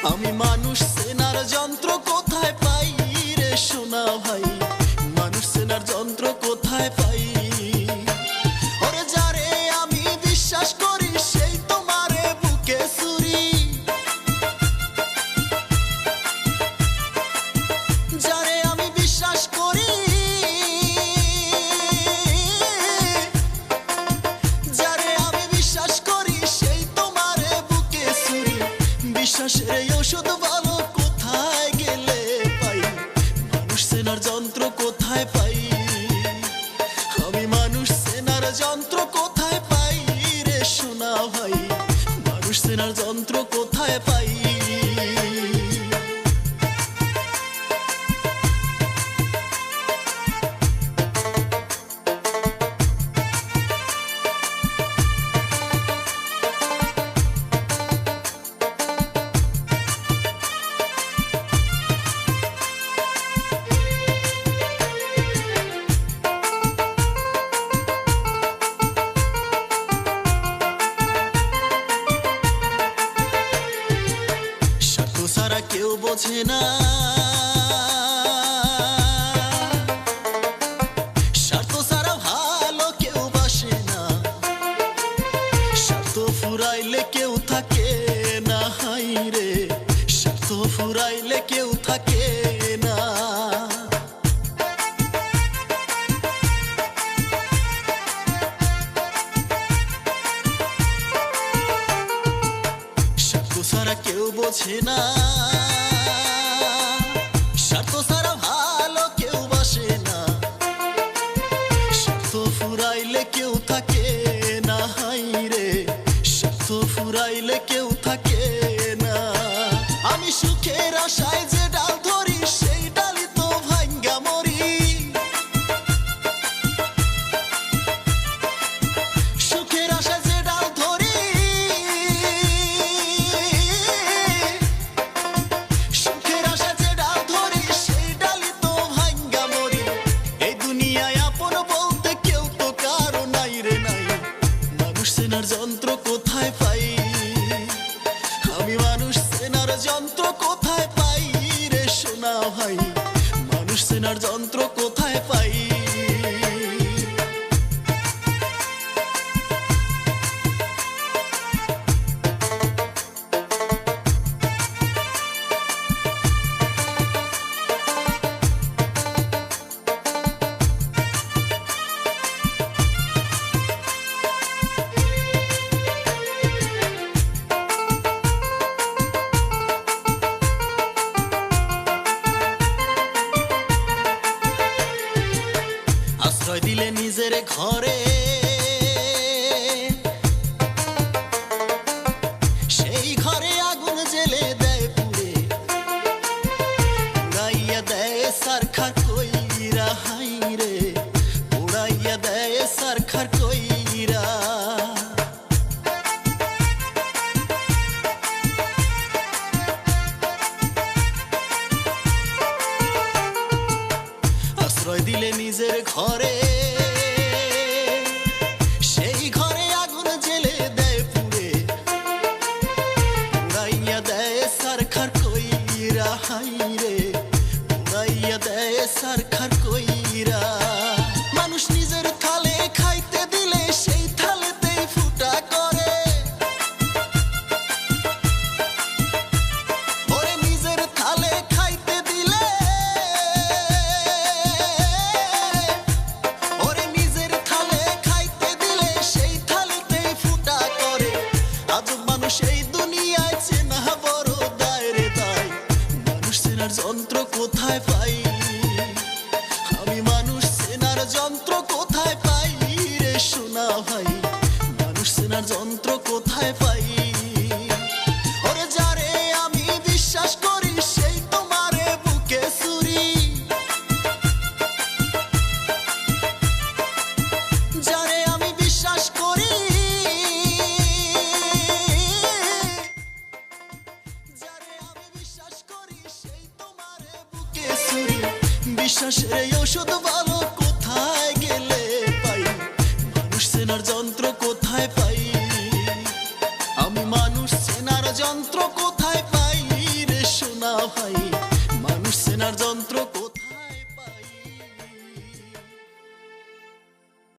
আমি মানুষ চেনার যন্ত্র কোথায় পাই রে সোনা ভাই, মানুষ চেনার যন্ত্র কোথায় পাই? ওরে যারে আমি বিশ্বাস করি সেই তোমারে বুকে ছুরি, যারে আমি বিশ্বাস করি, যারে আমি বিশ্বাস করি সেই তোমারে বুকে ছুরি। বিশ্বাসের এই ওষুধ ভালো কোথায় গেলে পাই, মানুষ চেনার যন্ত্র কোথায় পাই? আমি মানুষ চেনার যন্ত্র কোথায় পাই রে সোনা ভাই, মানুষ চেনার যন্ত্র কোথায় পাই? সারা কেউ বোঝে না, স্বার্থ সারা ভালো কেউ বাসে না, স্বার্থ ফুরাইলে কেউ থাকে না, হাই রে স্বার্থ ফুরাইলে কেউ থাকে না। স্বার্থ সারা কেউ বোঝে না, স্বার্থ সারা ভালো কেউ বাসে না, স্বার্থ ফুরাইলে কেউ থাকে না, হাই রে স্বার্থ ফুরাইলে কেউ থাকে না। আমি সুখের আশায় যে ডাল ধরি সেই ডালই তো ভাঙ্গা মরি, সুখের আশায় যে ডাল ধরি, সুখের আশায় যে ডাল ধরি সেই ডালই তো ভাঙ্গা মরি। এই দুনিয়ায় আপন বলতে কেউ তো কারো নাই রে নাই, মানুষ চেনার যন্ত্র কোথায় পাই? আমি মানুষ চেনার যন্ত্র কোথায় পাই রে সোনা ভাই, মানুষ চেনার যন্ত্র কোথায় পাই? আশ্রয় দিলে নিজের ঘরে, সেই ঘরে আগুন জ্বেলে দেয় পুড়ে, উড়াইয়া দেয় সারখার কইরা, হাই রে উড়াইয়া দেয় সারখার কইরা। আশ্রয় দিলে নিজের ঘরে, সেই ঘরে আগুন জ্বেলে দেয় পুড়ে, উড়াইয়া দেয় সারখার কইরা, হাই রে উড়াইয়া দেয় সারখার কইরা। মানুষ নিজের থালে খাইতে দিলে সেই থালেতেই ফুটা করে, ওরে নিজের থালে খাইতে দিলে, ওরে নিজের থালে খাইতে দিলে সেই থালেতেই ফুটা করে। আজব মানুষ এই দুনিয়ায় চেনা বড় দায় রে দায়, মানুষ চেনার যন্ত্র কোথায় পাই? আমি মানুষ চেনার যন্ত্র কোথায় পাই রে সোনা ভাই, মানুষ চেনার যন্ত্র কোথায় পাই? ওরে যারে আমি বিশ্বাস করি সেই তোমারে বুকে ছুরি, যারে আমি বিশ্বাস করি, যারে আমি বিশ্বাস করি সেই তোমারে বুকে ছুরি। বিশ্বাসের এই ওষুধ ভালো কোথায় গেলে পাই, মানুষ চেনার যন্ত্র কোথায় পাই? আমি মানুষ চেনার যন্ত্র কোথায় পাই না ভাই, মানুষ চেনার যন্ত্র কোথায়?